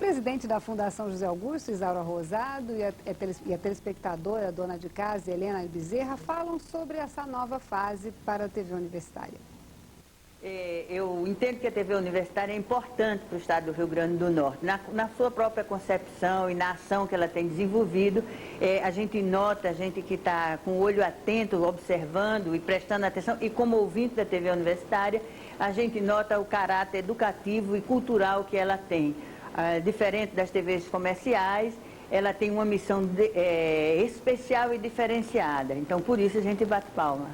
presidente da Fundação José Augusto, Isaura Rosado, e a telespectadora, dona de casa, Helena Bezerra, falam sobre essa nova fase para a TV Universitária. Eu entendo que a TV Universitária é importante para o estado do Rio Grande do Norte. Na sua própria concepção e na ação que ela tem desenvolvido, a gente nota, a gente que está com o olho atento, observando e prestando atenção, e como ouvinte da TV Universitária, a gente nota o caráter educativo e cultural que ela tem. Diferente das TVs comerciais, ela tem uma missão especial e diferenciada. Então, por isso, a gente bate palma.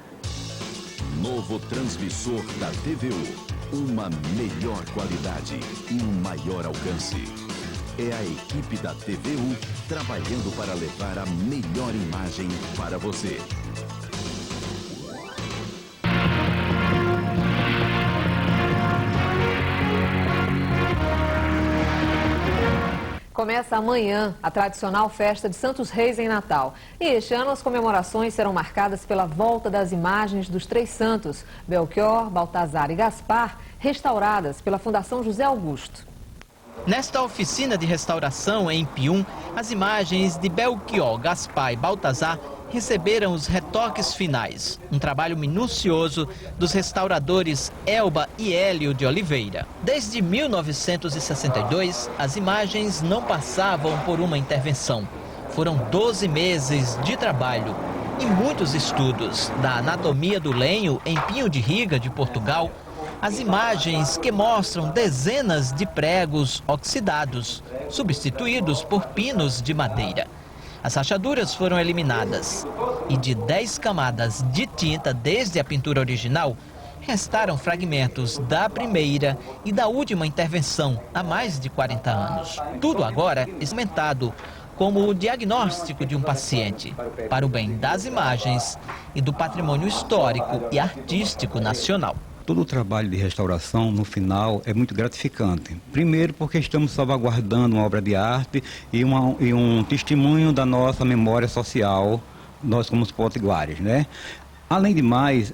Novo transmissor da TVU. Uma melhor qualidade, um maior alcance. É a equipe da TVU trabalhando para levar a melhor imagem para você. Começa amanhã a tradicional festa de Santos Reis em Natal. E este ano as comemorações serão marcadas pela volta das imagens dos três santos, Belchior, Baltazar e Gaspar, restauradas pela Fundação José Augusto. Nesta oficina de restauração em Pium, as imagens de Belchior, Gaspar e Baltazar receberam os retoques finais. Um trabalho minucioso dos restauradores Elba e Hélio de Oliveira. Desde 1962, as imagens não passavam por uma intervenção. Foram 12 meses de trabalho e muitos estudos da anatomia do lenho em Pinho de Riga, de Portugal. As imagens que mostram dezenas de pregos oxidados, substituídos por pinos de madeira. As rachaduras foram eliminadas e de 10 camadas de tinta desde a pintura original, restaram fragmentos da primeira e da última intervenção há mais de 40 anos. Tudo agora experimentado como o diagnóstico de um paciente, para o bem das imagens e do patrimônio histórico e artístico nacional. Todo o trabalho de restauração, no final, é muito gratificante. Primeiro, porque estamos salvaguardando uma obra de arte e um testemunho da nossa memória social, nós como os potiguares, né? Além de mais,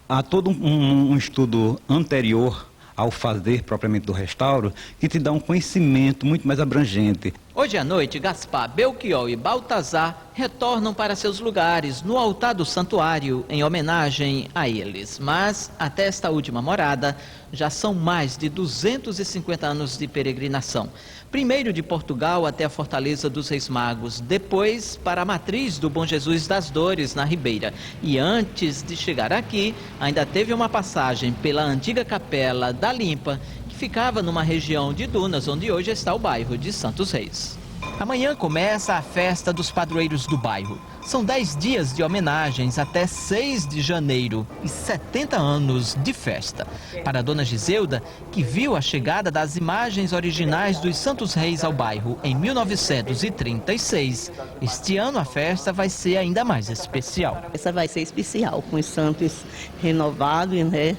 há todo um estudo anterior ao fazer propriamente do restauro, que te dá um conhecimento muito mais abrangente. Hoje à noite, Gaspar, Belchior e Baltazar retornam para seus lugares no altar do santuário em homenagem a eles. Mas, até esta última morada, já são mais de 250 anos de peregrinação. Primeiro de Portugal até a Fortaleza dos Reis Magos, depois para a matriz do Bom Jesus das Dores, na Ribeira. E antes de chegar aqui, ainda teve uma passagem pela antiga Capela da Limpa, que ficava numa região de dunas, onde hoje está o bairro de Santos Reis. Amanhã começa a festa dos padroeiros do bairro. São 10 dias de homenagens até 6 de janeiro e 70 anos de festa. Para a dona Giselda, que viu a chegada das imagens originais dos Santos Reis ao bairro em 1936, este ano a festa vai ser ainda mais especial. Essa vai ser especial, com os santos renovados, né?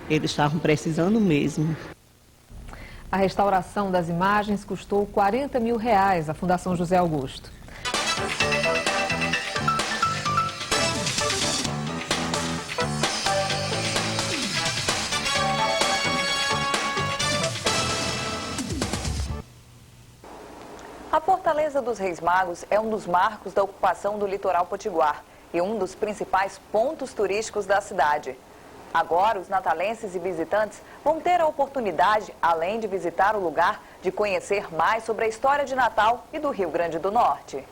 Eles estavam precisando mesmo. A restauração das imagens custou R$40 mil à Fundação José Augusto. A Fortaleza dos Reis Magos é um dos marcos da ocupação do litoral potiguar e um dos principais pontos turísticos da cidade. Agora, os natalenses e visitantes vão ter a oportunidade, além de visitar o lugar, de conhecer mais sobre a história de Natal e do Rio Grande do Norte.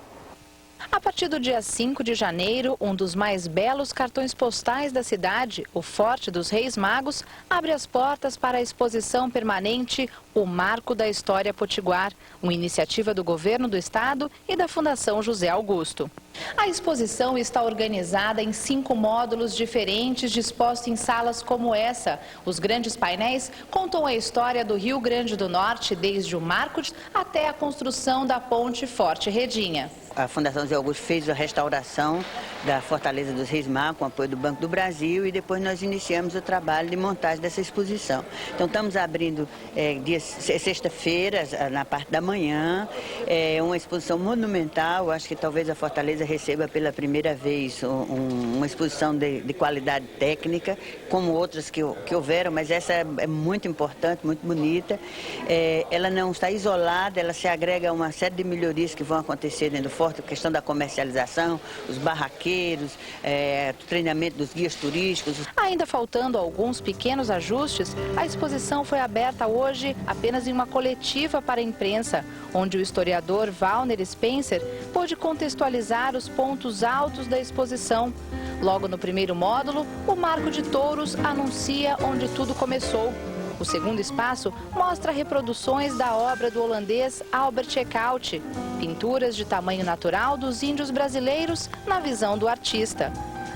A partir do dia 5 de janeiro, um dos mais belos cartões postais da cidade, o Forte dos Reis Magos, abre as portas para a exposição permanente O Marco da História Potiguar, uma iniciativa do Governo do Estado e da Fundação José Augusto. A exposição está organizada em 5 módulos diferentes, dispostos em salas como essa. Os grandes painéis contam a história do Rio Grande do Norte, desde o marco até a construção da Ponte Forte Redinha. A Fundação José Augusto fez a restauração da Fortaleza dos Reis Magos com apoio do Banco do Brasil e depois nós iniciamos o trabalho de montagem dessa exposição. Então estamos abrindo sexta-feira, na parte da manhã, uma exposição monumental. Acho que talvez a Fortaleza Fortaleza receba pela primeira vez uma exposição de qualidade técnica, como outras que houveram, mas essa é muito importante, muito bonita. Ela não está isolada, ela se agrega a uma série de melhorias que vão acontecer dentro do Forte, a questão da comercialização, os barraqueiros, o treinamento dos guias turísticos. Ainda faltando alguns pequenos ajustes, a exposição foi aberta hoje apenas em uma coletiva para a imprensa, onde o historiador Valner Spencer pôde contextualizar os pontos altos da exposição. Logo no primeiro módulo, o Marco de Touros anuncia onde tudo começou. O segundo espaço mostra reproduções da obra do holandês Albert Eckhout, pinturas de tamanho natural dos índios brasileiros na visão do artista.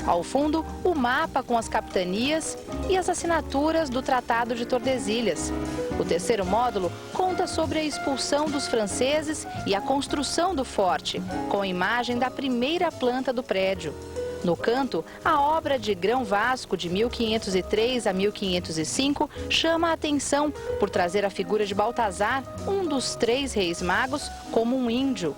Ao fundo, o mapa com as capitanias e as assinaturas do Tratado de Tordesilhas. O terceiro módulo conta sobre a expulsão dos franceses e a construção do forte, com imagem da primeira planta do prédio. No canto, a obra de Grão Vasco, de 1503 a 1505, chama a atenção por trazer a figura de Baltazar, um dos 3 reis magos, como um índio.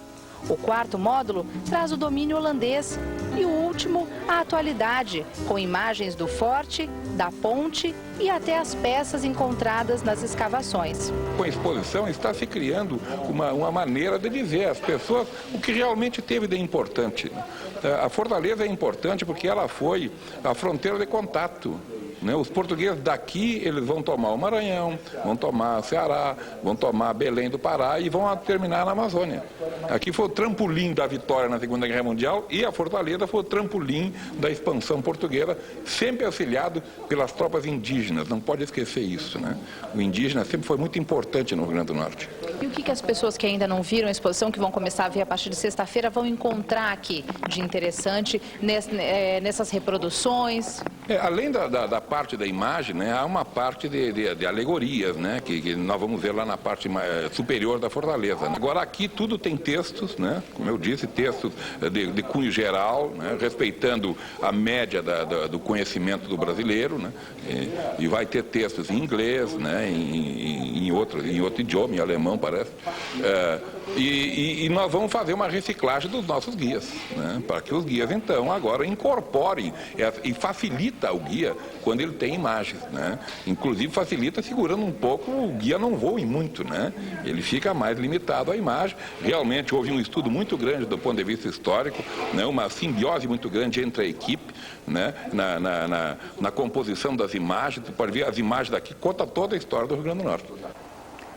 O quarto módulo traz o domínio holandês e o último, a atualidade, com imagens do forte, da ponte e até as peças encontradas nas escavações. Com a exposição está se criando uma maneira de dizer às pessoas o que realmente teve de importante. A Fortaleza é importante porque ela foi a fronteira de contato. Os portugueses daqui, eles vão tomar o Maranhão, vão tomar o Ceará, vão tomar Belém do Pará e vão terminar na Amazônia. Aqui foi o trampolim da vitória na Segunda Guerra Mundial e a Fortaleza foi o trampolim da expansão portuguesa, sempre auxiliado pelas tropas indígenas. Não pode esquecer isso, né? O indígena sempre foi muito importante no Rio Grande do Norte. E o que as pessoas que ainda não viram a exposição, que vão começar a ver a partir de sexta-feira, vão encontrar aqui de interessante nessas reproduções? Além da parte da imagem, né, há uma parte de alegorias, né, que nós vamos ver lá na parte superior da Fortaleza. Agora aqui tudo tem textos, né, como eu disse, textos de cunho geral, né, respeitando a média do conhecimento do brasileiro, né, e vai ter textos em inglês, né, em outro idioma, em alemão parece. E nós vamos fazer uma reciclagem dos nossos guias, né, para que os guias então agora incorporem e facilita o guia quando ele tem imagens, né? Inclusive facilita segurando um pouco, o guia não voe muito, né? Ele fica mais limitado à imagem. Realmente houve um estudo muito grande do ponto de vista histórico, né? Uma simbiose muito grande entre a equipe, né? Na composição das imagens. Você pode ver as imagens daqui, conta toda a história do Rio Grande do Norte.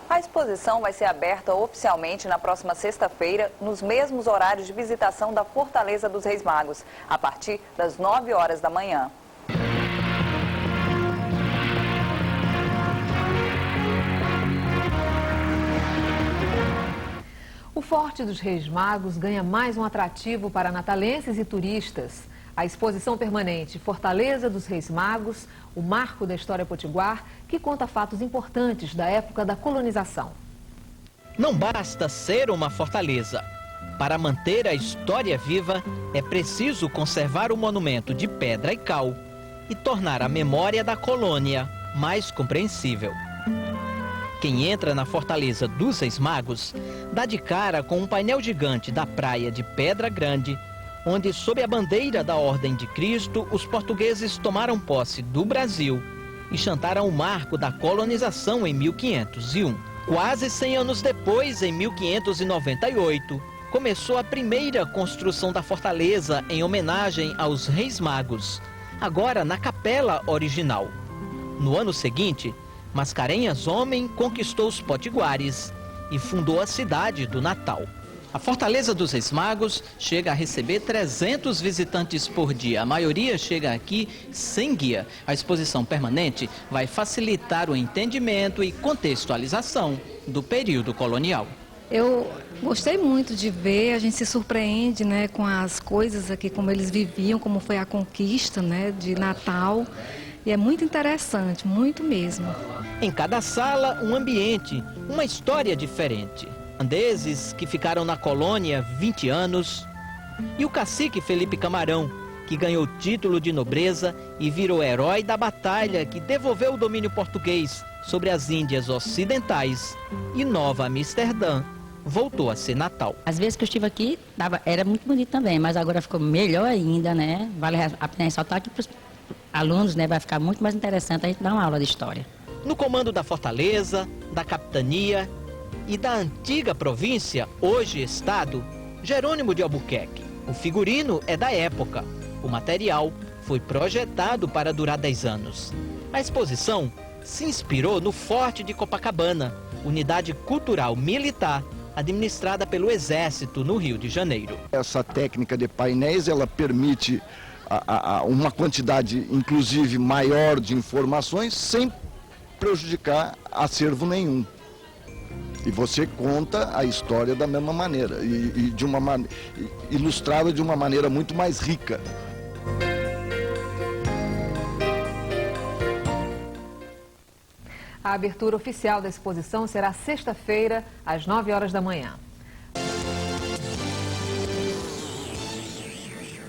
A exposição vai ser aberta oficialmente na próxima sexta-feira, nos mesmos horários de visitação da Fortaleza dos Reis Magos, a partir das 9 horas da manhã. O Forte dos Reis Magos ganha mais um atrativo para natalenses e turistas. A exposição permanente Fortaleza dos Reis Magos, o marco da história potiguar, que conta fatos importantes da época da colonização. Não basta ser uma fortaleza. Para manter a história viva, é preciso conservar o monumento de pedra e cal e tornar a memória da colônia mais compreensível. Quem entra na Fortaleza dos Reis Magos dá de cara com um painel gigante da praia de Pedra Grande, onde, sob a bandeira da Ordem de Cristo, os portugueses tomaram posse do Brasil e chantaram o marco da colonização em 1501. Quase 100 anos depois, em 1598, começou a primeira construção da fortaleza em homenagem aos Reis Magos, agora na capela original. No ano seguinte, Mascarenhas Homem conquistou os potiguares e fundou a cidade do Natal. A Fortaleza dos Reis Magos chega a receber 300 visitantes por dia. A maioria chega aqui sem guia. A exposição permanente vai facilitar o entendimento e contextualização do período colonial. Eu gostei muito de ver, a gente se surpreende, né, com as coisas aqui, como eles viviam, como foi a conquista, né, de Natal. E é muito interessante, muito mesmo. Em cada sala, um ambiente, uma história diferente. Holandeses que ficaram na colônia 20 anos. E o cacique Felipe Camarão, que ganhou o título de nobreza e virou herói da batalha que devolveu o domínio português sobre as Índias Ocidentais e Nova Amsterdã voltou a ser Natal. As vezes que eu estive aqui, era muito bonito também, mas agora ficou melhor ainda, né? Vale a pena ressaltar aqui para os alunos, né? Vai ficar muito mais interessante a gente dar uma aula de história. No comando da Fortaleza, da Capitania e da antiga província, hoje Estado, Jerônimo de Albuquerque. O figurino é da época. O material foi projetado para durar 10 anos. A exposição se inspirou no Forte de Copacabana, unidade cultural militar administrada pelo Exército no Rio de Janeiro. Essa técnica de painéis, ela permite uma quantidade, inclusive, maior de informações sem prejudicar acervo nenhum. E você conta a história da mesma maneira, ilustrada de uma maneira muito mais rica. A abertura oficial da exposição será sexta-feira, às 9 horas da manhã.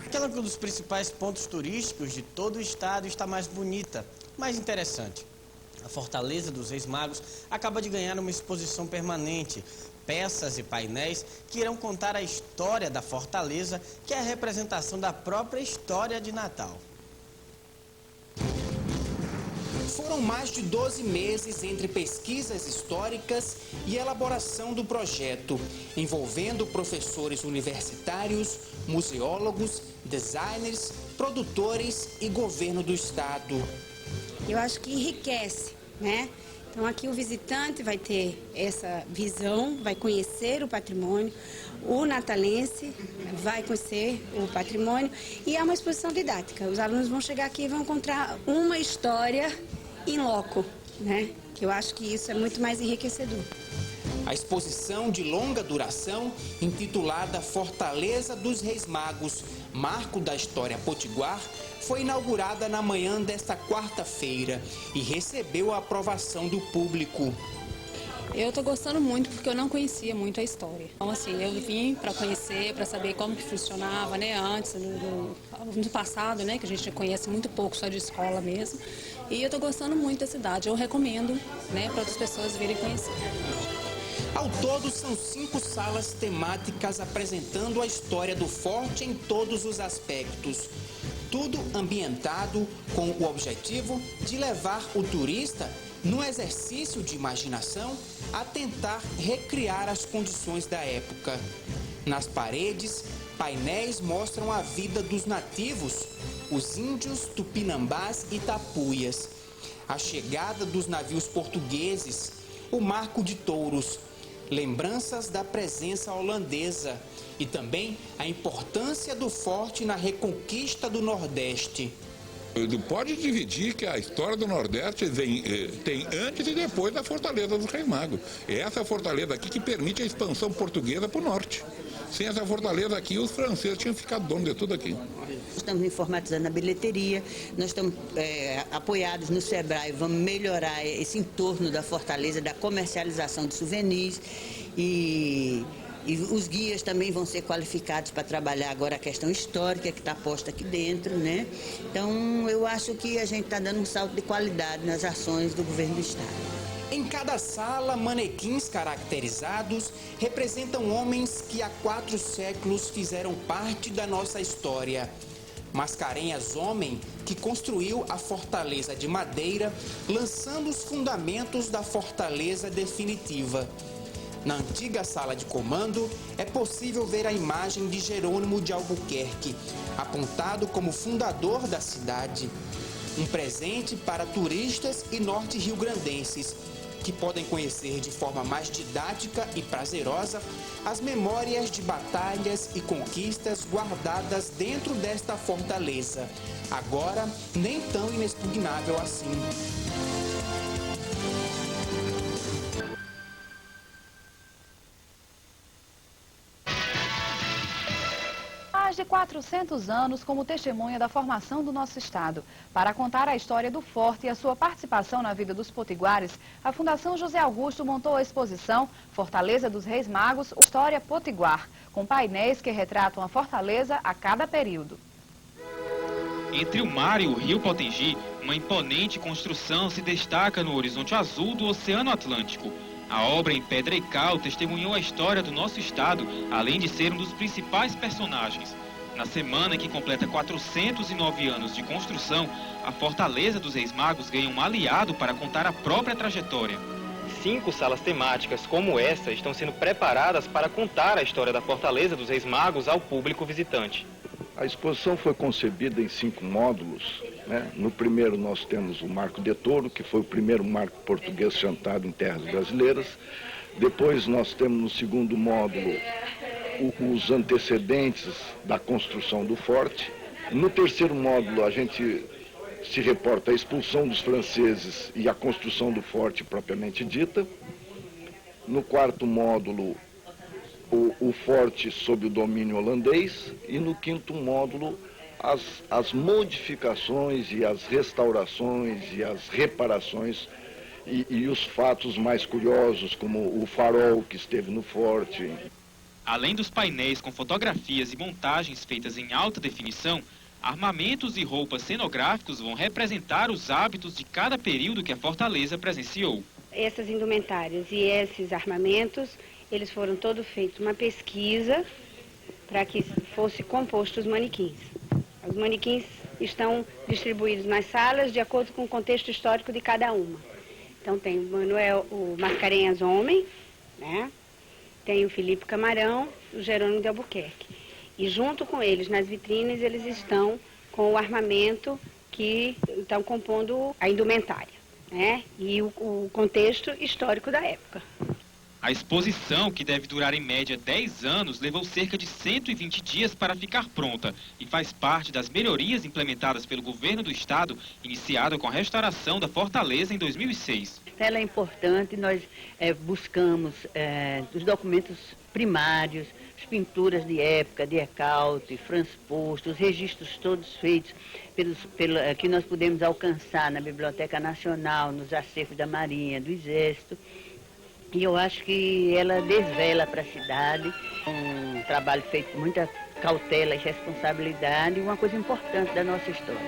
Aquela que é um dos principais pontos turísticos de todo o estado está mais bonita, mais interessante. A Fortaleza dos Reis Magos acaba de ganhar uma exposição permanente, peças e painéis que irão contar a história da Fortaleza, que é a representação da própria história de Natal. Foram mais de 12 meses entre pesquisas históricas e elaboração do projeto, envolvendo professores universitários, museólogos, designers, produtores e governo do estado. Eu acho que enriquece, né? Então aqui o visitante vai ter essa visão, vai conhecer o patrimônio, o natalense vai conhecer o patrimônio e é uma exposição didática. Os alunos vão chegar aqui e vão encontrar uma história in loco, né? Que eu acho que isso é muito mais enriquecedor. A exposição de longa duração, intitulada Fortaleza dos Reis Magos, Marco da História Potiguar, foi inaugurada na manhã desta quarta-feira e recebeu a aprovação do público. Eu estou gostando muito porque eu não conhecia muito a história. Então, assim, eu vim para conhecer, para saber como que funcionava, né, antes, no passado, né, que a gente conhece muito pouco, só de escola mesmo. E eu estou gostando muito da cidade. Eu recomendo, né, para outras pessoas virem conhecer. Ao todo, são 5 salas temáticas apresentando a história do forte em todos os aspectos. Tudo ambientado com o objetivo de levar o turista, num exercício de imaginação, a tentar recriar as condições da época. Nas paredes, painéis mostram a vida dos nativos, os índios, tupinambás e tapuias, a chegada dos navios portugueses, o Marco de Touros, lembranças da presença holandesa e também a importância do forte na reconquista do Nordeste. Pode dividir que a história do Nordeste tem antes e depois da Fortaleza dos Reis Magos. É essa fortaleza aqui que permite a expansão portuguesa para o norte. Sem essa fortaleza aqui, os franceses tinham ficado donos de tudo aqui. Estamos informatizando a bilheteria, nós estamos apoiados no Sebrae, vamos melhorar esse entorno da Fortaleza, da comercialização de souvenirs e os guias também vão ser qualificados para trabalhar agora a questão histórica que está posta aqui dentro, né? Então, eu acho que a gente está dando um salto de qualidade nas ações do governo do estado. Em cada sala, manequins caracterizados representam homens que há 4 séculos fizeram parte da nossa história. Mascarenhas Homem, que construiu a Fortaleza de Madeira, lançando os fundamentos da Fortaleza definitiva. Na antiga sala de comando, é possível ver a imagem de Jerônimo de Albuquerque, apontado como fundador da cidade. Um presente para turistas e norte-riograndenses, que podem conhecer de forma mais didática e prazerosa as memórias de batalhas e conquistas guardadas dentro desta fortaleza, agora nem tão inexpugnável assim. Mais de 400 anos como testemunha da formação do nosso estado. Para contar a história do forte e a sua participação na vida dos potiguares, a Fundação José Augusto montou a exposição Fortaleza dos Reis Magos, História Potiguar, com painéis que retratam a fortaleza a cada período. Entre o mar e o rio Potengi, uma imponente construção se destaca no horizonte azul do Oceano Atlântico. A obra em pedra e cal testemunhou a história do nosso estado, além de ser um dos principais personagens. Na semana que completa 409 anos de construção, a Fortaleza dos Reis Magos ganha um aliado para contar a própria trajetória. 5 salas temáticas como essa estão sendo preparadas para contar a história da Fortaleza dos Reis Magos ao público visitante. A exposição foi concebida em 5 módulos. No primeiro nós temos o Marco de Touro, que foi o primeiro marco português chantado em terras brasileiras. Depois nós temos no segundo módulo os antecedentes da construção do forte. No terceiro módulo a gente se reporta a expulsão dos franceses e a construção do forte propriamente dita. No quarto módulo, o forte sob o domínio holandês. E no quinto módulo, as modificações e as restaurações e as reparações e os fatos mais curiosos, como o farol que esteve no forte. Além dos painéis com fotografias e montagens feitas em alta definição, armamentos e roupas cenográficos vão representar os hábitos de cada período que a Fortaleza presenciou. Essas indumentárias e esses armamentos, eles foram todos feitos uma pesquisa para que fosse composto os manequins. Os manequins estão distribuídos nas salas de acordo com o contexto histórico de cada uma. Então tem o Manuel, o Mascarenhas Homem, tem o Felipe Camarão, o Jerônimo de Albuquerque. E junto com eles, nas vitrines, eles estão com o armamento que estão compondo a indumentária, e o contexto histórico da época. A exposição, que deve durar em média 10 anos, levou cerca de 120 dias para ficar pronta e faz parte das melhorias implementadas pelo governo do estado, iniciado com a restauração da Fortaleza em 2006. Ela é importante, nós buscamos os documentos primários, as pinturas de época, de Ecaute, Franz Post, os registros todos feitos que nós pudemos alcançar na Biblioteca Nacional, nos acervos da Marinha, do Exército. E eu acho que ela desvela para a cidade um trabalho feito com muita cautela e responsabilidade, uma coisa importante da nossa história.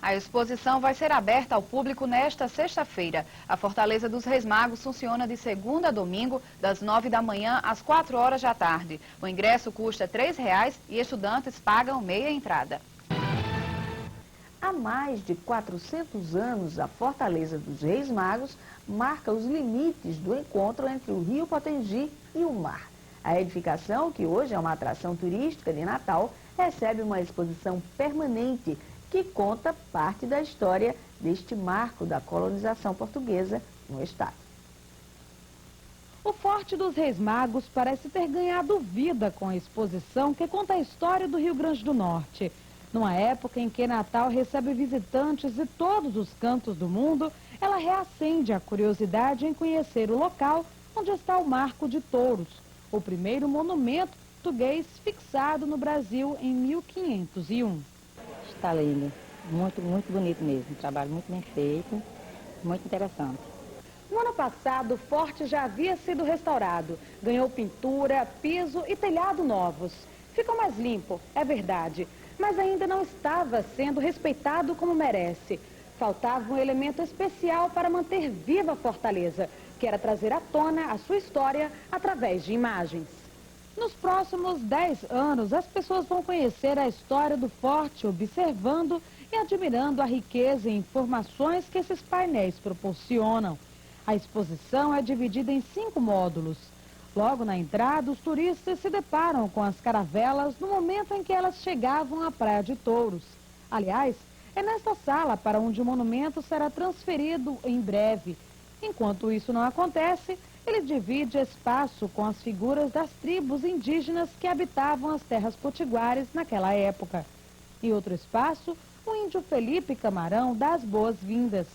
A exposição vai ser aberta ao público nesta sexta-feira. A Fortaleza dos Reis Magos funciona de segunda a domingo, das 9 da manhã às 4 horas da tarde. O ingresso custa R$ 3,00 e estudantes pagam meia entrada. Há mais de 400 anos, a Fortaleza dos Reis Magos marca os limites do encontro entre o Rio Potengi e o mar. A edificação, que hoje é uma atração turística de Natal, recebe uma exposição permanente que conta parte da história deste marco da colonização portuguesa no estado. O Forte dos Reis Magos parece ter ganhado vida com a exposição que conta a história do Rio Grande do Norte. Numa época em que Natal recebe visitantes de todos os cantos do mundo, ela reacende a curiosidade em conhecer o local onde está o Marco de Touros, o primeiro monumento português fixado no Brasil em 1501. Está lindo, muito bonito mesmo, um trabalho muito bem feito, muito interessante. No ano passado, o forte já havia sido restaurado, ganhou pintura, piso e telhado novos. Ficou mais limpo, é verdade, mas ainda não estava sendo respeitado como merece. Faltava um elemento especial para manter viva a Fortaleza, que era trazer à tona a sua história através de imagens. Nos próximos 10 anos, as pessoas vão conhecer a história do forte, observando e admirando a riqueza e informações que esses painéis proporcionam. A exposição é dividida em 5 módulos. Logo na entrada, os turistas se deparam com as caravelas no momento em que elas chegavam à Praia de Touros. Aliás, é nesta sala para onde o monumento será transferido em breve. Enquanto isso não acontece, ele divide espaço com as figuras das tribos indígenas que habitavam as terras potiguares naquela época. Em outro espaço, o índio Felipe Camarão dá as boas-vindas.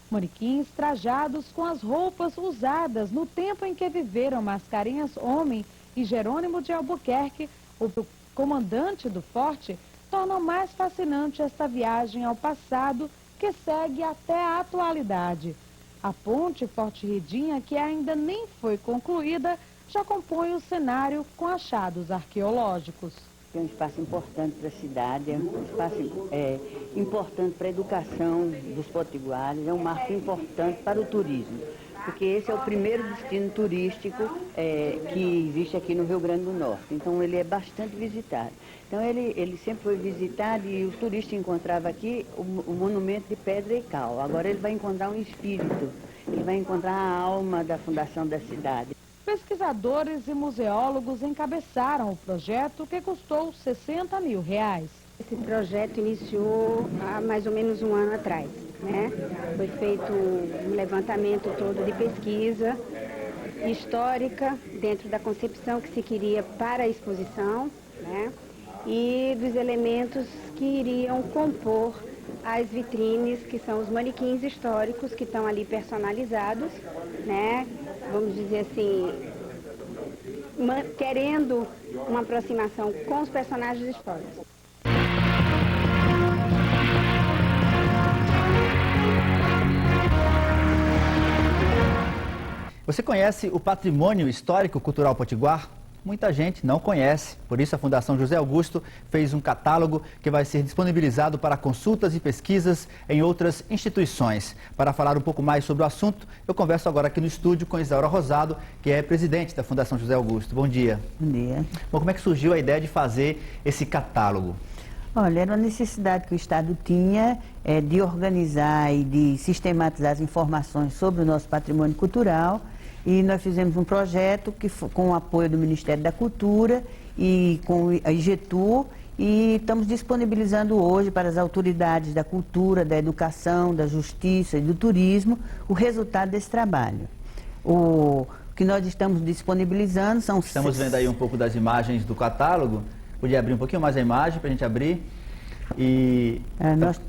Manequins trajados com as roupas usadas no tempo em que viveram Mascarenhas Homem e Jerônimo de Albuquerque, o comandante do forte, tornam mais fascinante esta viagem ao passado que segue até a atualidade. A ponte Forte Redinha, que ainda nem foi concluída, já compõem o cenário com achados arqueológicos. É um espaço importante para a cidade, é um espaço importante para a educação dos potiguares, é um marco importante para o turismo, porque esse é o primeiro destino turístico que existe aqui no Rio Grande do Norte, então ele é bastante visitado. Então ele sempre foi visitado e os turistas encontravam aqui o monumento de pedra e cal. Agora ele vai encontrar um espírito, ele vai encontrar a alma da fundação da cidade. Pesquisadores e museólogos encabeçaram o projeto que custou R$60 mil. Esse projeto iniciou há mais ou menos um ano atrás, né? Foi feito um levantamento todo de pesquisa histórica dentro da concepção que se queria para a exposição, né? E dos elementos que iriam compor as vitrines, que são os manequins históricos que estão ali personalizados, né? Vamos dizer assim, querendo uma aproximação com os personagens históricos. Você conhece o patrimônio histórico cultural potiguar? Muita gente não conhece, por isso a Fundação José Augusto fez um catálogo que vai ser disponibilizado para consultas e pesquisas em outras instituições. Para falar um pouco mais sobre o assunto, eu converso agora aqui no estúdio com Isaura Rosado, que é presidente da Fundação José Augusto. Bom dia. Bom dia. Bom, como é que surgiu a ideia de fazer esse catálogo? Olha, era uma necessidade que o Estado tinha de organizar e de sistematizar as informações sobre o nosso patrimônio cultural. E nós fizemos um projeto com o apoio do Ministério da Cultura e com a IGETUR e estamos disponibilizando hoje para as autoridades da cultura, da educação, da justiça e do turismo o resultado desse trabalho. O que nós estamos disponibilizando são... Estamos vendo aí um pouco das imagens do catálogo. Podia abrir um pouquinho mais a imagem para a gente abrir?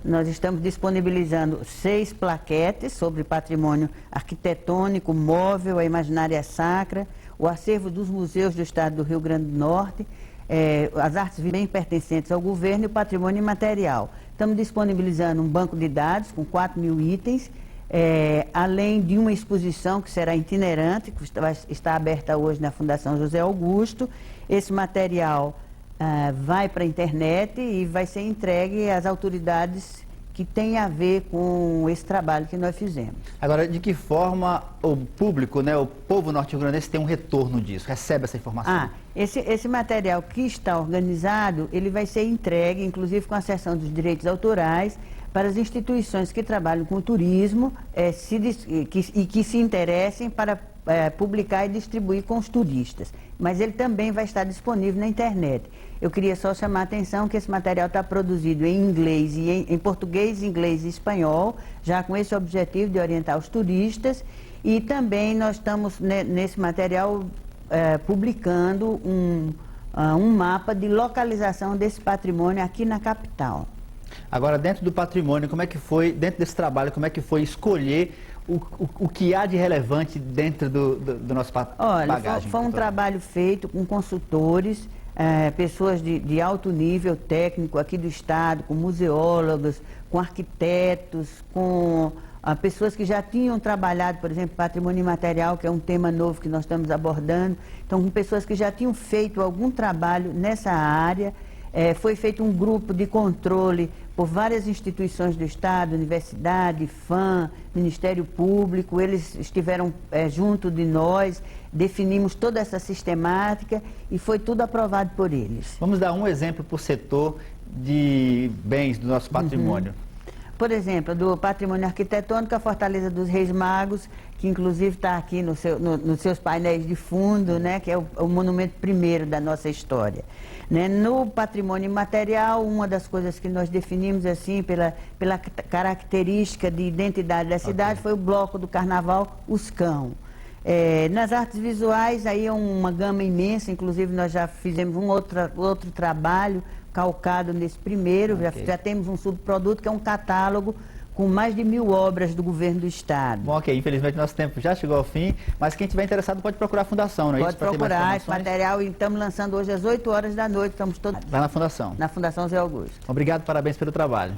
Nós estamos disponibilizando 6 plaquetes sobre patrimônio arquitetônico, móvel, a imaginária sacra, o acervo dos museus do estado do Rio Grande do Norte, as artes bem pertencentes ao governo e o patrimônio imaterial. Estamos disponibilizando um banco de dados com 4.000 itens, além de uma exposição que será itinerante, que está aberta hoje na Fundação José Augusto. Esse material vai para a internet e vai ser entregue às autoridades que têm a ver com esse trabalho que nós fizemos. Agora, de que forma o público, né, o povo norte-grandense tem um retorno disso, recebe essa informação? Esse material que está organizado, ele vai ser entregue, inclusive com a seção dos direitos autorais, para as instituições que trabalham com turismo e que se interessem para publicar e distribuir com os turistas. Mas ele também vai estar disponível na internet. Eu queria só chamar a atenção que esse material está produzido em inglês, e em português, inglês e espanhol, já com esse objetivo de orientar os turistas. E também nós estamos, nesse material, publicando um mapa de localização desse patrimônio aqui na capital. Agora, dentro do patrimônio, como é que foi, dentro desse trabalho, como é que foi escolher o que há de relevante dentro do nosso bagagem? Olha, foi um trabalho feito com consultores, pessoas de alto nível técnico aqui do estado, com museólogos, com arquitetos, com pessoas que já tinham trabalhado, por exemplo, patrimônio imaterial, que é um tema novo que nós estamos abordando. Então, com pessoas que já tinham feito algum trabalho nessa área. Foi feito um grupo de controle por várias instituições do Estado, Universidade, FAM, Ministério Público. Eles estiveram junto de nós, definimos toda essa sistemática e foi tudo aprovado por eles. Vamos dar um exemplo por setor de bens do nosso patrimônio. Por exemplo, do patrimônio arquitetônico, a Fortaleza dos Reis Magos, que inclusive está aqui nos seus painéis de fundo, né, que é o monumento primeiro da nossa história. Né? No patrimônio imaterial, uma das coisas que nós definimos assim, pela característica de identidade da cidade, foi o bloco do carnaval Uscão. Nas artes visuais, aí é uma gama imensa, inclusive nós já fizemos um outro trabalho calcado nesse primeiro, já temos um subproduto que é um catálogo com mais de 1000 obras do governo do estado. Bom, infelizmente nosso tempo já chegou ao fim, mas quem estiver interessado pode procurar a Fundação, não é isso? Pode procurar esse material e estamos lançando hoje às 8 horas da noite, estamos todos... Lá na Fundação? Na Fundação José Augusto. Obrigado, parabéns pelo trabalho.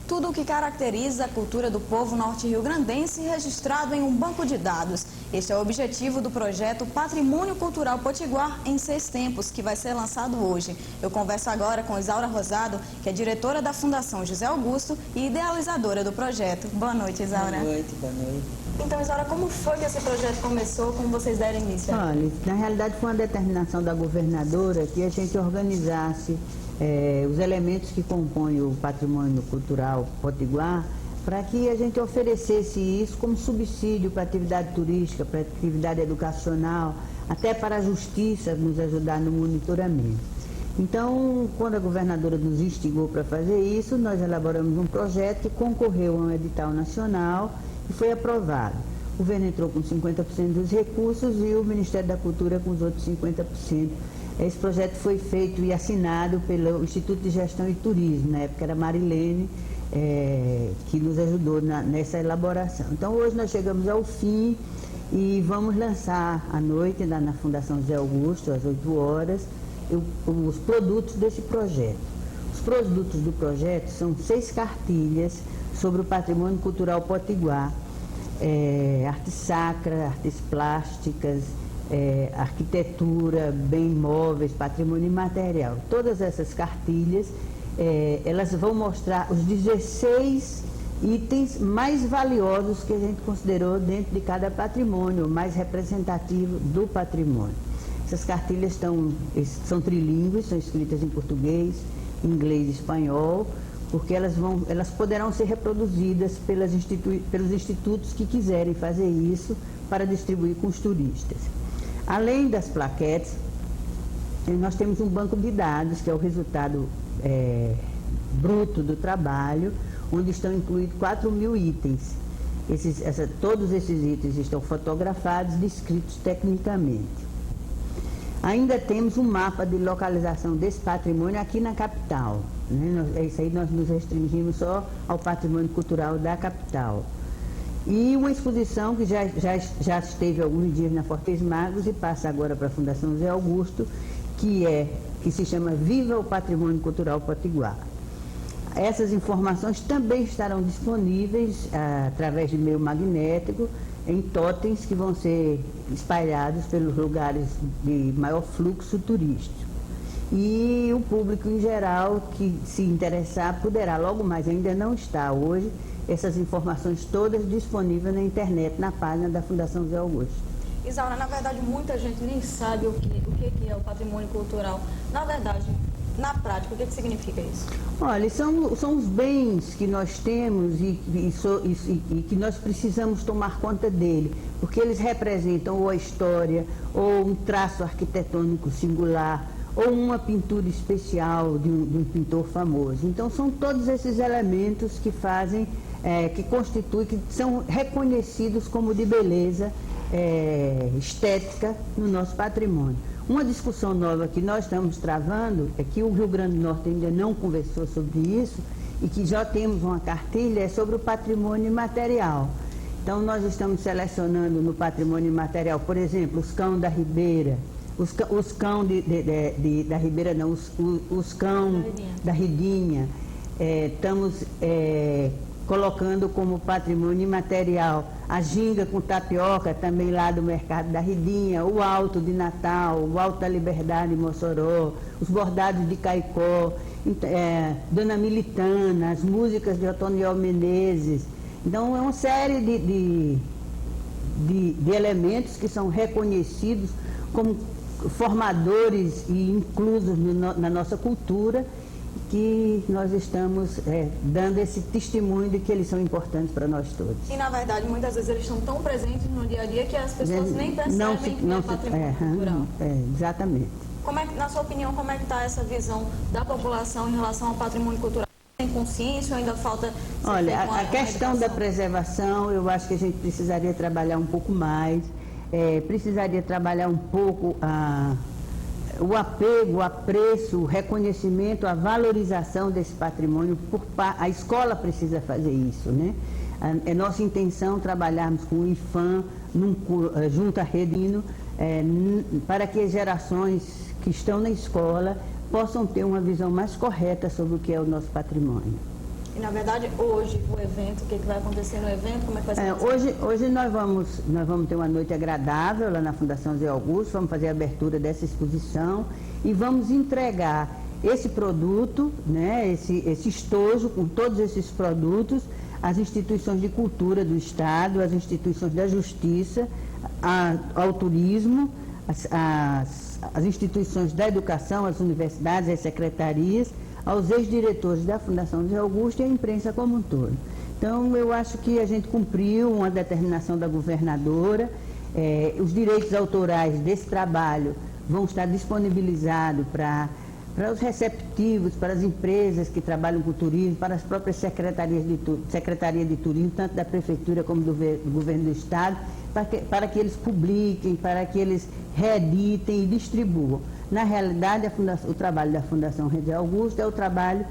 Tudo tudo o que caracteriza a cultura do povo norte-riograndense registrado em um banco de dados. Este é o objetivo do projeto Patrimônio Cultural Potiguar em 6 tempos, que vai ser lançado hoje. Eu converso agora com Isaura Rosado, que é diretora da Fundação José Augusto e idealizadora do projeto. Boa noite, Isaura. Boa noite, boa noite. Então, Isaura, como foi que esse projeto começou, como vocês deram início? Olha, na realidade foi uma determinação da governadora que a gente organizasse os elementos que compõem o patrimônio cultural potiguar, para que a gente oferecesse isso como subsídio para a atividade turística, para a atividade educacional, até para a justiça nos ajudar no monitoramento. Então, quando a governadora nos instigou para fazer isso, nós elaboramos um projeto que concorreu a um edital nacional e foi aprovado. O governo entrou com 50% dos recursos e o Ministério da Cultura com os outros 50%. Esse projeto foi feito e assinado pelo Instituto de Gestão e Turismo, na época era Marilene, que nos ajudou nessa elaboração. Então hoje nós chegamos ao fim e vamos lançar à noite na Fundação José Augusto, às 8 horas, os produtos desse projeto. Os produtos do projeto são 6 cartilhas sobre o patrimônio cultural potiguar, artes sacras, artes plásticas, arquitetura, bem móveis, patrimônio imaterial. Todas essas cartilhas, elas vão mostrar os 16 itens mais valiosos que a gente considerou dentro de cada patrimônio, mais representativo do patrimônio. Essas cartilhas são trilíngues, são escritas em português, inglês e espanhol, porque elas poderão ser reproduzidas pelos institutos que quiserem fazer isso para distribuir com os turistas. Além das plaquetes, nós temos um banco de dados, que é o resultado bruto do trabalho, onde estão incluídos 4.000 itens. Todos esses itens estão fotografados e descritos tecnicamente. Ainda temos um mapa de localização desse patrimônio aqui na capital, né? Isso aí nós nos restringimos só ao patrimônio cultural da capital. E uma exposição que já esteve alguns dias na Fortes Magos e passa agora para a Fundação José Augusto, que se chama Viva o Patrimônio Cultural Potiguar. Essas informações também estarão disponíveis através de meio magnético, em totens que vão ser espalhados pelos lugares de maior fluxo turístico. E o público em geral que se interessar poderá, logo mais, ainda não está hoje, essas informações todas disponíveis na internet, na página da Fundação José Augusto. Isaura, na verdade, muita gente nem sabe o que é o patrimônio cultural. Na verdade, na prática, o que significa isso? Olha, são os bens que nós temos e que nós precisamos tomar conta dele, porque eles representam ou a história, ou um traço arquitetônico singular, ou uma pintura especial de um pintor famoso. Então, são todos esses elementos que fazem, que constituem, que são reconhecidos como de beleza estética no nosso patrimônio. Uma discussão nova que nós estamos travando, é que o Rio Grande do Norte ainda não conversou sobre isso, e que já temos uma cartilha, é sobre o patrimônio imaterial. Então, nós estamos selecionando no patrimônio imaterial, por exemplo, os cão da Ribeira, os cão da Ribeira não, os cão da Ridinha. Estamos colocando como patrimônio imaterial a ginga com tapioca, também lá do Mercado da Ridinha, o Alto de Natal, o Alto da Liberdade em Mossoró, os bordados de Caicó, Dona Militana, as músicas de Otoniel Menezes. Então, é uma série de elementos que são reconhecidos como formadores e inclusos na nossa cultura, que nós estamos dando esse testemunho de que eles são importantes para nós todos. E, na verdade, muitas vezes eles estão tão presentes no dia a dia que as pessoas nem percebem que é patrimônio cultural. Exatamente. Na sua opinião, como é que está essa visão da população em relação ao patrimônio cultural? Tem consciência ou ainda falta... Olha, a questão da preservação, eu acho que a gente precisaria trabalhar um pouco mais, precisaria trabalhar um pouco o apego, o apreço, o reconhecimento, a valorização desse patrimônio. A escola precisa fazer isso, né? É nossa intenção trabalharmos com o IFAM, junto à Redino, para que as gerações que estão na escola possam ter uma visão mais correta sobre o que é o nosso patrimônio. E, na verdade, hoje, o evento, o que vai acontecer no evento, como é que vai ser? Hoje nós vamos ter uma noite agradável lá na Fundação José Augusto, vamos fazer a abertura dessa exposição e vamos entregar esse produto, né, esse estojo com todos esses produtos, às instituições de cultura do Estado, às instituições da Justiça, ao turismo, as instituições da educação, as universidades, as secretarias, aos ex-diretores da Fundação José Augusto e à imprensa como um todo. Então, eu acho que a gente cumpriu uma determinação da governadora, os direitos autorais desse trabalho vão estar disponibilizados para os receptivos, para as empresas que trabalham com turismo, para as próprias secretarias de turismo, tanto da Prefeitura como do Governo do Estado, para que eles publiquem, para que eles reeditem e distribuam. Na realidade, o trabalho da Fundação José Augusto é o trabalho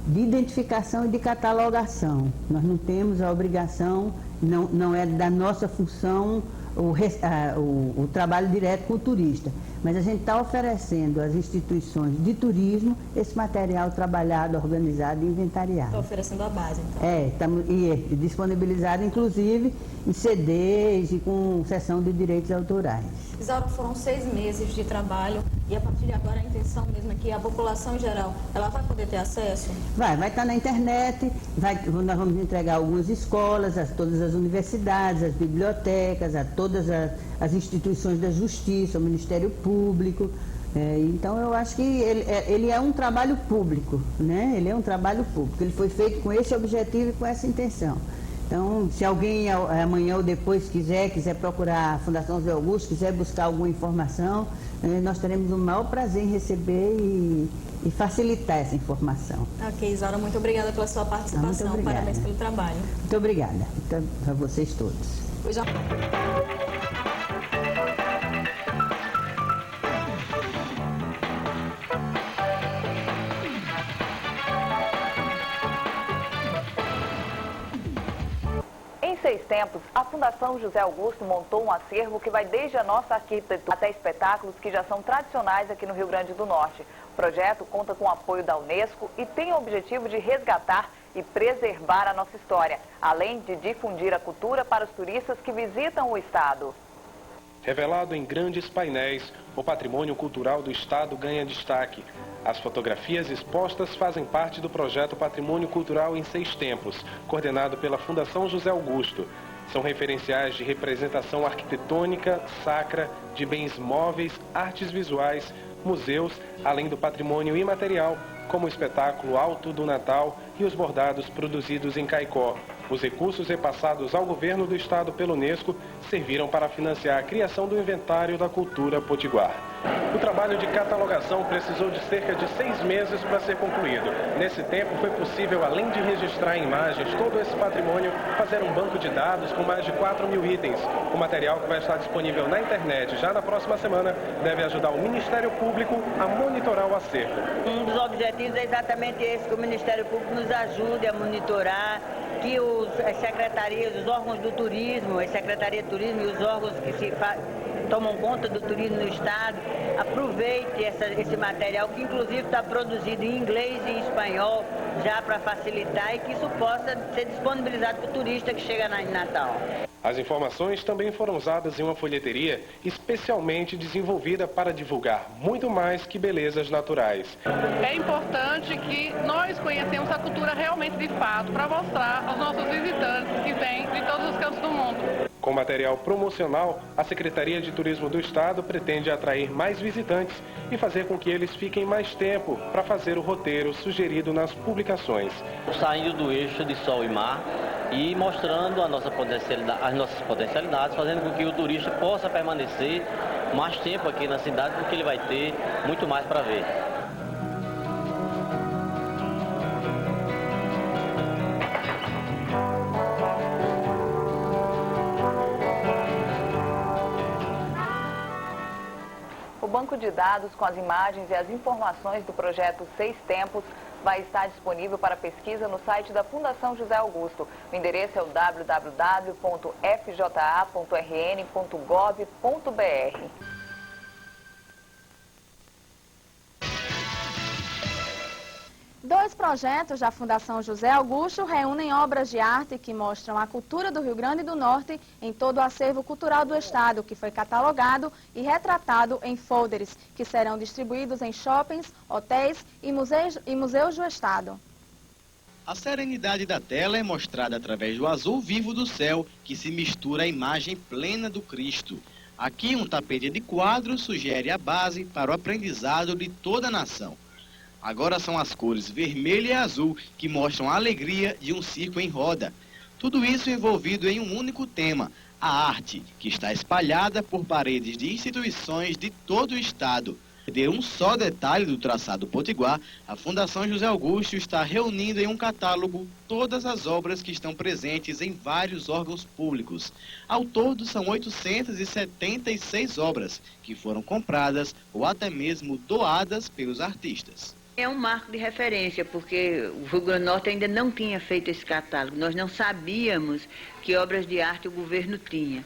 de identificação e de catalogação. Nós não temos a obrigação, não é da nossa função o trabalho direto com o turista, mas a gente está oferecendo às instituições de turismo esse material trabalhado, organizado e inventariado. Está oferecendo a base, então. E disponibilizado, inclusive, em CDs e com sessão de direitos autorais. Isaura, foram 6 meses de trabalho e a partir de agora a intenção mesmo é que a população em geral, ela vai poder ter acesso? Vai estar na internet, nós vamos entregar algumas escolas, a todas as universidades, as bibliotecas, a todas as instituições da Justiça, o Ministério Público. Então, eu acho que ele é um trabalho público, né? Ele é um trabalho público, ele foi feito com esse objetivo e com essa intenção. Então, se alguém amanhã ou depois quiser procurar a Fundação José Augusto, quiser buscar alguma informação, nós teremos o maior prazer em receber e facilitar essa informação. Ok, Isaura, muito obrigada pela sua participação. Muito obrigada. Parabéns pelo trabalho. Muito obrigada para vocês todos. Em 6 tempos, a Fundação José Augusto montou um acervo que vai desde a nossa arquitetura até espetáculos que já são tradicionais aqui no Rio Grande do Norte. O projeto conta com o apoio da Unesco e tem o objetivo de resgatar e preservar a nossa história, além de difundir a cultura para os turistas que visitam o estado. Revelado em grandes painéis, o patrimônio cultural do estado ganha destaque. As fotografias expostas fazem parte do projeto Patrimônio Cultural em 6 tempos, coordenado pela Fundação José Augusto. São referenciais de representação arquitetônica, sacra, de bens móveis, artes visuais, museus, além do patrimônio imaterial, como o espetáculo Alto do Natal e os bordados produzidos em Caicó. Os recursos repassados ao governo do estado pela Unesco serviram para financiar a criação do inventário da cultura potiguar. O trabalho de catalogação precisou de cerca de 6 meses para ser concluído. Nesse tempo foi possível, além de registrar em imagens todo esse patrimônio, fazer um banco de dados com mais de 4.000 itens. O material, que vai estar disponível na internet já na próxima semana, deve ajudar o Ministério Público a monitorar o acervo. Um dos objetivos é exatamente esse, que o Ministério Público nos ajude a monitorar, que as secretarias, os órgãos do turismo, a Secretaria de Turismo e os órgãos que tomam conta do turismo no estado, aproveite esse material, que inclusive está produzido em inglês e em espanhol, já para facilitar e que isso possa ser disponibilizado para o turista que chega em Natal. As informações também foram usadas em uma folheteria especialmente desenvolvida para divulgar muito mais que belezas naturais. É importante que nós conhecemos a cultura realmente de fato, para mostrar aos nossos visitantes que vêm de todos os cantos do mundo. Com material promocional, a Secretaria de Turismo do Estado pretende atrair mais visitantes e fazer com que eles fiquem mais tempo para fazer o roteiro sugerido nas publicações. Saindo do eixo de sol e mar e mostrando as nossas potencialidades, fazendo com que o turista possa permanecer mais tempo aqui na cidade, porque ele vai ter muito mais para ver. O banco de dados com as imagens e as informações do projeto 6 Tempos vai estar disponível para pesquisa no site da Fundação José Augusto. O endereço é o www.fja.rn.gov.br. Dois projetos da Fundação José Augusto reúnem obras de arte que mostram a cultura do Rio Grande do Norte em todo o acervo cultural do estado, que foi catalogado e retratado em folders, que serão distribuídos em shoppings, hotéis e museus do estado. A serenidade da tela é mostrada através do azul vivo do céu, que se mistura à imagem plena do Cristo. Aqui, um tapete de quadros sugere a base para o aprendizado de toda a nação. Agora são as cores vermelho e azul que mostram a alegria de um circo em roda. Tudo isso envolvido em um único tema, a arte, que está espalhada por paredes de instituições de todo o estado. De um só detalhe do traçado potiguar, a Fundação José Augusto está reunindo em um catálogo todas as obras que estão presentes em vários órgãos públicos. Ao todo, são 876 obras que foram compradas ou até mesmo doadas pelos artistas. É um marco de referência, porque o Rio Grande do Norte ainda não tinha feito esse catálogo. Nós não sabíamos que obras de arte o governo tinha.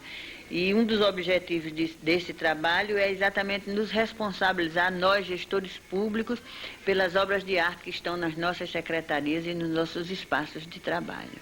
E um dos objetivos desse trabalho é exatamente nos responsabilizar, nós, gestores públicos, pelas obras de arte que estão nas nossas secretarias e nos nossos espaços de trabalho.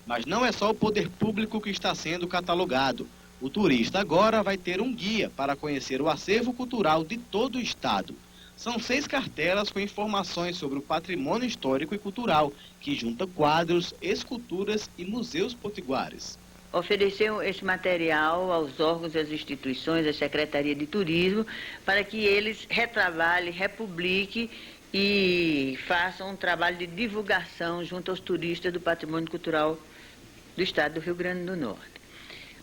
Mas não é só o poder público que está sendo catalogado. O turista agora vai ter um guia para conhecer o acervo cultural de todo o estado. São 6 cartelas com informações sobre o patrimônio histórico e cultural, que junta quadros, esculturas e museus potiguares. Oferecer esse material aos órgãos, às instituições, à Secretaria de Turismo, para que eles retrabalhem, republiquem e façam um trabalho de divulgação junto aos turistas do patrimônio cultural do estado do Rio Grande do Norte.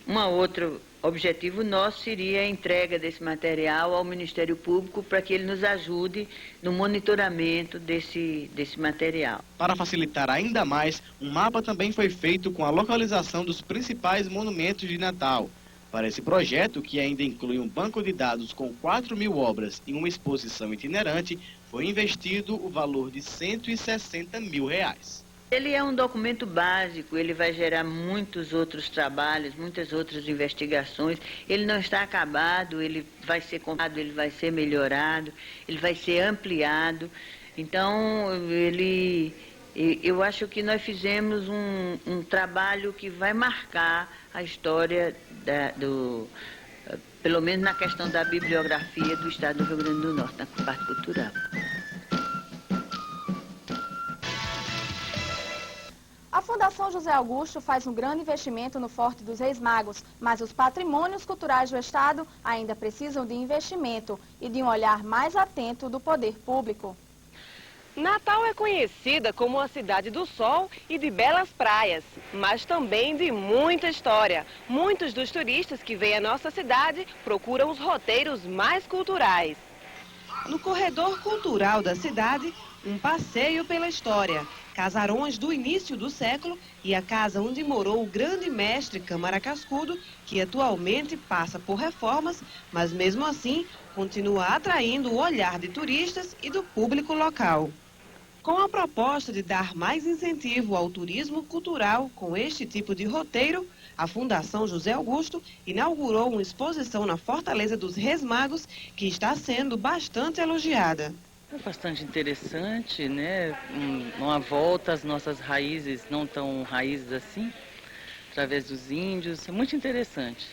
Um outro objetivo nosso seria a entrega desse material ao Ministério Público para que ele nos ajude no monitoramento desse material. Para facilitar ainda mais, um mapa também foi feito com a localização dos principais monumentos de Natal. Para esse projeto, que ainda inclui um banco de dados com 4.000 obras e uma exposição itinerante, foi investido o valor de R$160 mil. Ele é um documento básico, ele vai gerar muitos outros trabalhos, muitas outras investigações. Ele não está acabado, ele vai ser comprado, ele vai ser melhorado, ele vai ser ampliado. Então, eu acho que nós fizemos um trabalho que vai marcar a história pelo menos na questão da bibliografia do estado do Rio Grande do Norte, na parte cultural. A Fundação José Augusto faz um grande investimento no Forte dos Reis Magos, mas os patrimônios culturais do estado ainda precisam de investimento e de um olhar mais atento do poder público. Natal é conhecida como a cidade do sol e de belas praias, mas também de muita história. Muitos dos turistas que vêm à nossa cidade procuram os roteiros mais culturais. No corredor cultural da cidade, um passeio pela história, casarões do início do século e a casa onde morou o grande mestre Câmara Cascudo, que atualmente passa por reformas, mas mesmo assim continua atraindo o olhar de turistas e do público local. Com a proposta de dar mais incentivo ao turismo cultural com este tipo de roteiro, a Fundação José Augusto inaugurou uma exposição na Fortaleza dos Reis Magos, que está sendo bastante elogiada. É bastante interessante, né? Uma volta às nossas raízes, não tão raízes assim, através dos índios, é muito interessante.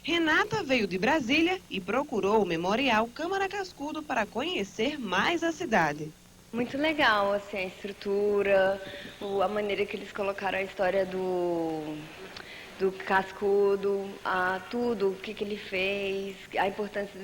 Renata veio de Brasília e procurou o Memorial Câmara Cascudo para conhecer mais a cidade. Muito legal, assim, a estrutura, a maneira que eles colocaram a história do Cascudo, tudo, o que ele fez, a importância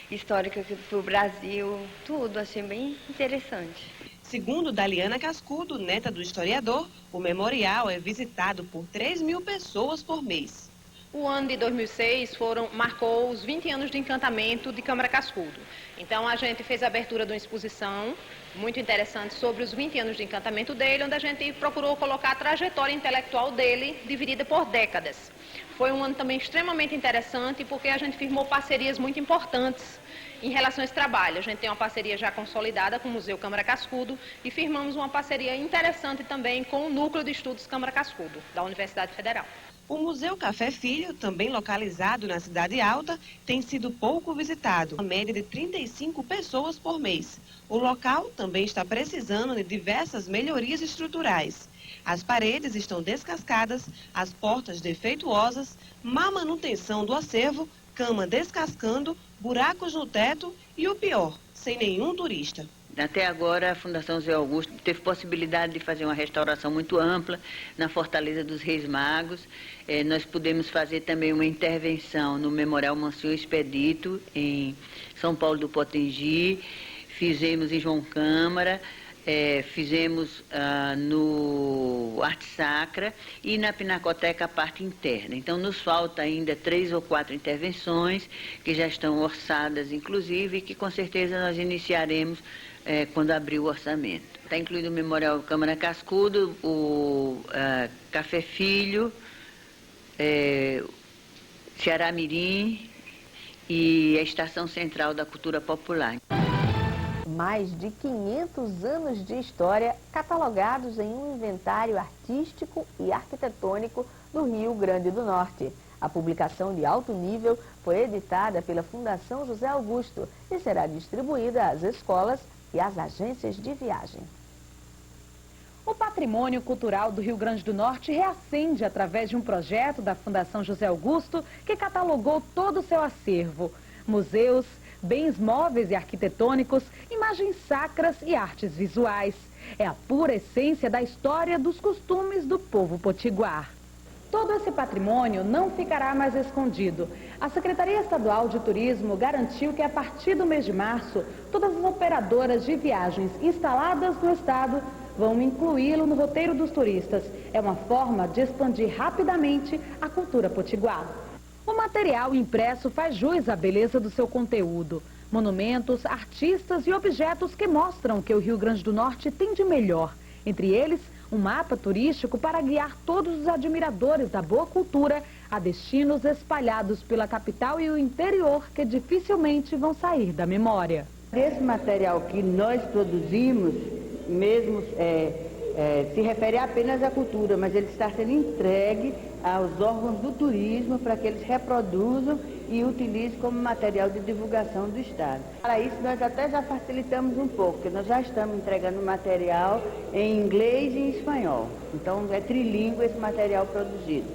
histórica para o Brasil, tudo, achei bem interessante. Segundo Daliana Cascudo, neta do historiador, o memorial é visitado por 3.000 pessoas por mês. O ano de 2006 marcou os 20 anos de encantamento de Câmara Cascudo. Então a gente fez a abertura de uma exposição muito interessante sobre os 20 anos de encantamento dele, onde a gente procurou colocar a trajetória intelectual dele dividida por décadas. Foi um ano também extremamente interessante porque a gente firmou parcerias muito importantes em relação a esse trabalho. A gente tem uma parceria já consolidada com o Museu Câmara Cascudo e firmamos uma parceria interessante também com o Núcleo de Estudos Câmara Cascudo, da Universidade Federal. O Museu Café Filho, também localizado na Cidade Alta, tem sido pouco visitado, uma média de 35 pessoas por mês. O local também está precisando de diversas melhorias estruturais. As paredes estão descascadas, as portas defeituosas, má manutenção do acervo, cama descascando, buracos no teto e o pior, sem nenhum turista. Até agora, a Fundação José Augusto teve possibilidade de fazer uma restauração muito ampla na Fortaleza dos Reis Magos. Nós pudemos fazer também uma intervenção no Memorial Monsenhor Expedito, em São Paulo do Potengi, fizemos em João Câmara, fizemos no Arte Sacra e na Pinacoteca a parte interna. Então, nos falta ainda 3 ou 4 intervenções que já estão orçadas, inclusive, e que com certeza nós iniciaremos quando abrir o orçamento. Está incluído o Memorial Câmara Cascudo, o Café Filho, Ceará Mirim e a Estação Central da Cultura Popular. Mais de 500 anos de história catalogados em um inventário artístico e arquitetônico do Rio Grande do Norte. A publicação de alto nível foi editada pela Fundação José Augusto e será distribuída às escolas e às agências de viagem. O patrimônio cultural do Rio Grande do Norte reacende através de um projeto da Fundação José Augusto que catalogou todo o seu acervo. Museus, bens móveis e arquitetônicos, imagens sacras e artes visuais. É a pura essência da história dos costumes do povo potiguar. Todo esse patrimônio não ficará mais escondido. A Secretaria Estadual de Turismo garantiu que a partir do mês de março, todas as operadoras de viagens instaladas no estado vão incluí-lo no roteiro dos turistas. É uma forma de expandir rapidamente a cultura potiguar. O material impresso faz jus à beleza do seu conteúdo. Monumentos, artistas e objetos que mostram o que o Rio Grande do Norte tem de melhor. Entre eles, um mapa turístico para guiar todos os admiradores da boa cultura a destinos espalhados pela capital e o interior que dificilmente vão sair da memória. Esse material que nós produzimos, mesmo se refere apenas à cultura, mas ele está sendo entregue aos órgãos do turismo para que eles reproduzam e utilizem como material de divulgação do Estado. Para isso, nós até já facilitamos um pouco, porque nós já estamos entregando material em inglês e em espanhol. Então, é trilíngue esse material produzido.